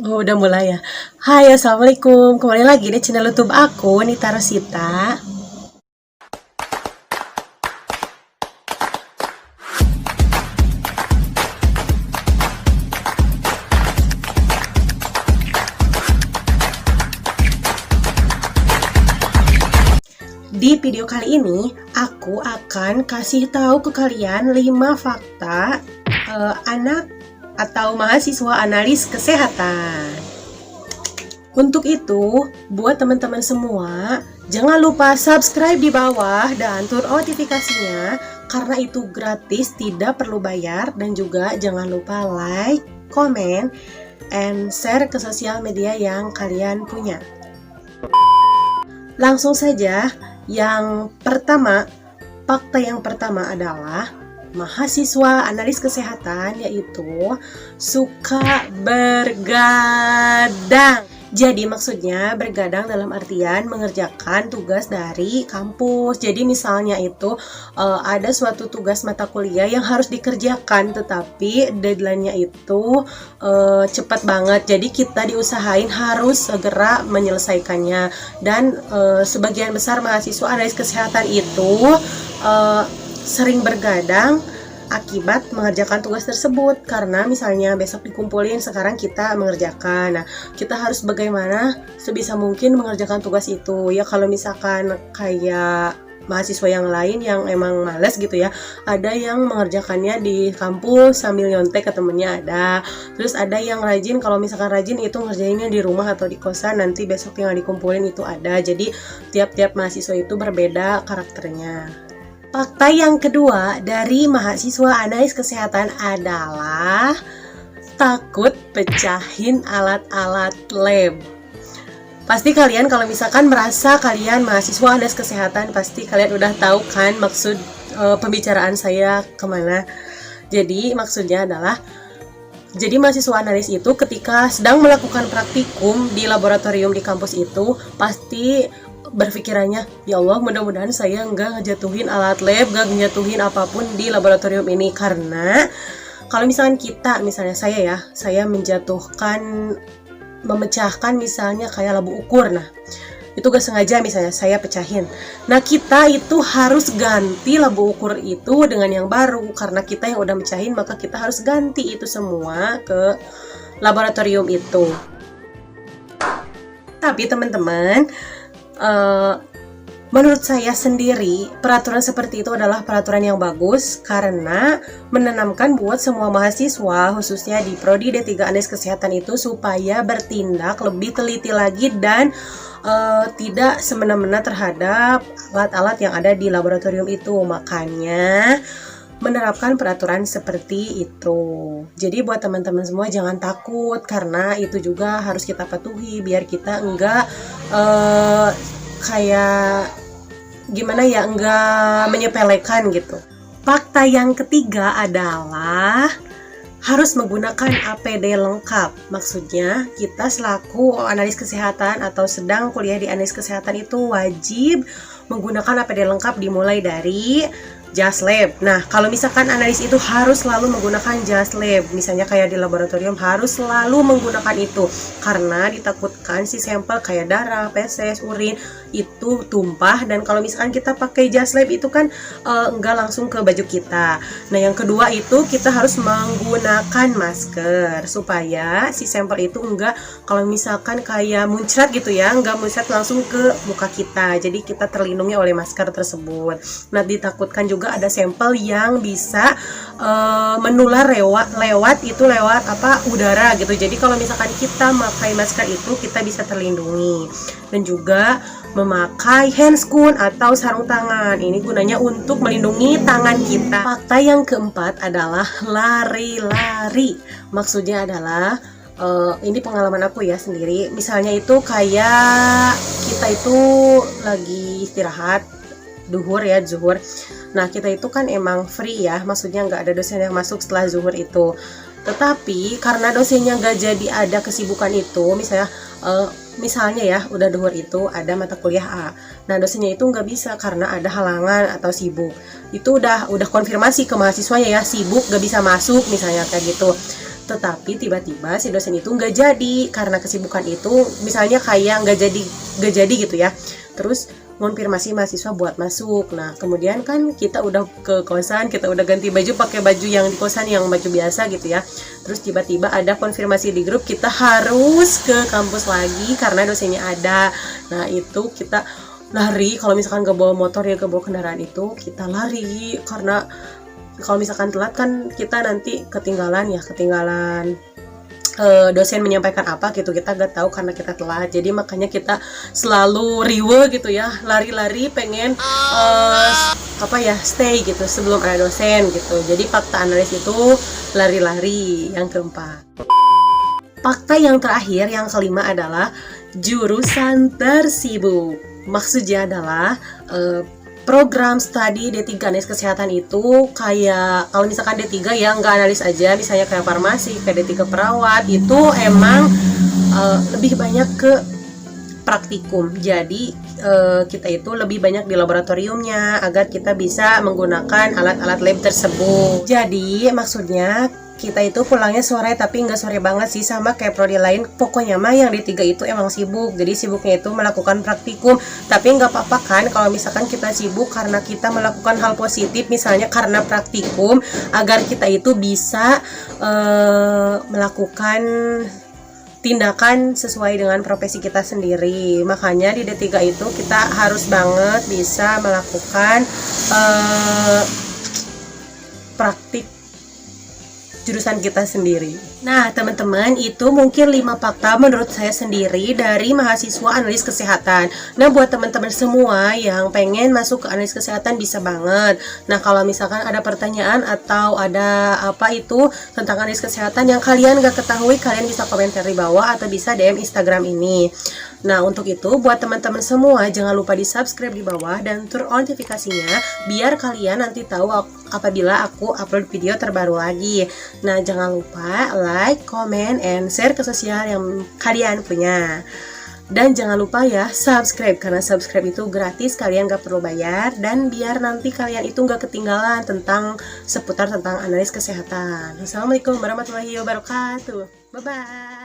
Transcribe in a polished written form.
Oh, udah mulai ya. Hai, assalamualaikum. Kembali lagi di channel YouTube aku, Nita Rosita. Di video kali ini, aku akan kasih tahu ke kalian 5 fakta anak atau mahasiswa analis kesehatan. Untuk itu, buat teman-teman semua, jangan lupa subscribe di bawah dan turn notifikasinya karena itu gratis, tidak perlu bayar, dan juga jangan lupa like, comment, and share ke sosial media yang kalian punya. Langsung saja, fakta yang pertama adalah mahasiswa analis kesehatan yaitu suka bergadang. Jadi maksudnya bergadang dalam artian mengerjakan tugas dari kampus. Jadi misalnya itu ada suatu tugas mata kuliah yang harus dikerjakan tetapi deadline-nya itu cepat banget. Jadi kita diusahain harus segera menyelesaikannya. Dan sebagian besar mahasiswa analis kesehatan itu sering bergadang akibat mengerjakan tugas tersebut, karena misalnya besok dikumpulin, sekarang kita mengerjakan. Nah, kita harus bagaimana sebisa mungkin mengerjakan tugas itu. Ya kalau misalkan kayak mahasiswa yang lain yang emang males gitu ya, ada yang mengerjakannya di kampus sambil nyontek ke temennya ada. Terus ada yang rajin, kalau misalkan rajin itu ngerjainnya di rumah atau di kosan, nanti besok yang dikumpulin itu ada. Jadi tiap-tiap mahasiswa itu berbeda karakternya. Fakta yang kedua dari mahasiswa analis kesehatan adalah takut pecahin alat-alat lab. Pasti kalian kalau misalkan merasa kalian mahasiswa analis kesehatan, pasti kalian udah tahu kan maksud pembicaraan saya kemana. Jadi maksudnya adalah, jadi mahasiswa analis itu ketika sedang melakukan praktikum di laboratorium di kampus itu pasti berpikirannya, ya Allah mudah-mudahan saya nggak ngejatuhin alat lab, nggak ngejatuhin apapun di laboratorium ini. Karena kalau misalnya saya memecahkan misalnya kayak labu ukur, nah itu gak sengaja misalnya saya pecahin, nah kita itu harus ganti labu ukur itu dengan yang baru. Karena kita yang udah mecahin, maka kita harus ganti itu semua ke laboratorium itu. Tapi teman-teman, menurut saya sendiri peraturan seperti itu adalah peraturan yang bagus karena menanamkan buat semua mahasiswa khususnya di Prodi D3 Analis Kesehatan itu supaya bertindak lebih teliti lagi dan tidak semena-mena terhadap alat-alat yang ada di laboratorium itu. Makanya menerapkan peraturan seperti itu. Jadi buat teman-teman semua jangan takut, karena itu juga harus kita patuhi biar kita enggak enggak menyepelekan gitu. Fakta yang ketiga adalah harus menggunakan APD lengkap. Maksudnya kita selaku analis kesehatan atau sedang kuliah di analis kesehatan itu wajib menggunakan APD lengkap, dimulai dari jas lab. Nah, kalau misalkan analis itu harus selalu menggunakan jas lab, misalnya kayak di laboratorium harus selalu menggunakan itu, karena ditakutkan si sampel kayak darah, feses, urin itu tumpah. Dan kalau misalkan kita pakai jas lab itu kan enggak langsung ke baju kita. Nah, yang kedua itu kita harus menggunakan masker supaya si sampel itu enggak, kalau misalkan kayak muncrat gitu ya, enggak muncrat langsung ke muka kita. Jadi kita terlindungi oleh masker tersebut. Nah, ditakutkan juga ada sampel yang bisa menular lewat udara gitu. Jadi kalau misalkan kita memakai masker itu kita bisa terlindungi. Dan juga memakai handscoon atau sarung tangan. Ini gunanya untuk melindungi tangan kita. Fakta yang keempat adalah lari-lari. Maksudnya adalah ini pengalaman aku ya sendiri. Misalnya itu kayak kita itu lagi istirahat zuhur. Nah, kita itu kan emang free ya, maksudnya nggak ada dosen yang masuk setelah zuhur itu. Tetapi karena dosennya nggak jadi ada kesibukan itu, misalnya ya udah zuhur itu ada mata kuliah A. Nah, dosennya itu nggak bisa karena ada halangan atau sibuk. Itu udah konfirmasi ke mahasiswanya ya, sibuk nggak bisa masuk misalnya kayak gitu. Tetapi tiba-tiba si dosen itu nggak jadi karena kesibukan itu, misalnya kayak nggak jadi gitu ya. Terus konfirmasi mahasiswa buat masuk. Nah, kemudian kan kita udah ke kosan, kita udah ganti baju pakai baju yang di kosan yang baju biasa gitu ya. Terus tiba-tiba ada konfirmasi di grup, kita harus ke kampus lagi karena dosennya ada. Nah, itu kita lari. Kalau misalkan gak bawa motor ya, gak bawa kendaraan itu, kita lari karena kalau misalkan telat kan kita nanti ketinggalan dosen menyampaikan apa gitu, kita gak tahu karena kita telat. Jadi makanya kita selalu riwe gitu ya, lari-lari pengen stay gitu sebelum ada dosen gitu. Jadi fakta analis itu lari-lari. Yang keempat, fakta yang terakhir, yang kelima adalah jurusan tersibuk. Maksudnya adalah program studi D3 analis kesehatan itu kayak kalau misalkan D3 ya nggak analis aja, misalnya kayak farmasi, kayak D3 perawat, itu emang lebih banyak ke praktikum. Jadi kita itu lebih banyak di laboratoriumnya agar kita bisa menggunakan alat-alat lab tersebut. Jadi maksudnya kita itu pulangnya sore, tapi nggak sore banget sih, sama kayak prodi lain. Pokoknya mah yang di 3 itu emang sibuk. Jadi sibuknya itu melakukan praktikum. Tapi nggak apa-apa kan kalau misalkan kita sibuk karena kita melakukan hal positif, misalnya karena praktikum, agar kita itu bisa melakukan tindakan sesuai dengan profesi kita sendiri. Makanya di D3 itu kita harus banget bisa melakukan praktik jurusan kita sendiri. Nah, teman-teman, itu mungkin 5 fakta menurut saya sendiri dari mahasiswa analis kesehatan. Nah, buat teman-teman semua yang pengen masuk ke analis kesehatan bisa banget. Nah, kalau misalkan ada pertanyaan atau ada apa itu tentang analis kesehatan yang kalian gak ketahui, kalian bisa komentar di bawah atau bisa DM Instagram ini. Nah, untuk itu buat teman-teman semua jangan lupa di subscribe di bawah dan turn on notifikasinya biar kalian nanti tahu apabila aku upload video terbaru lagi. Nah, jangan lupa like, comment, and share ke sosial yang kalian punya. Dan jangan lupa ya subscribe, karena subscribe itu gratis, kalian gak perlu bayar. Dan biar nanti kalian itu gak ketinggalan seputar tentang analis kesehatan. Assalamualaikum warahmatullahi wabarakatuh. Bye-bye.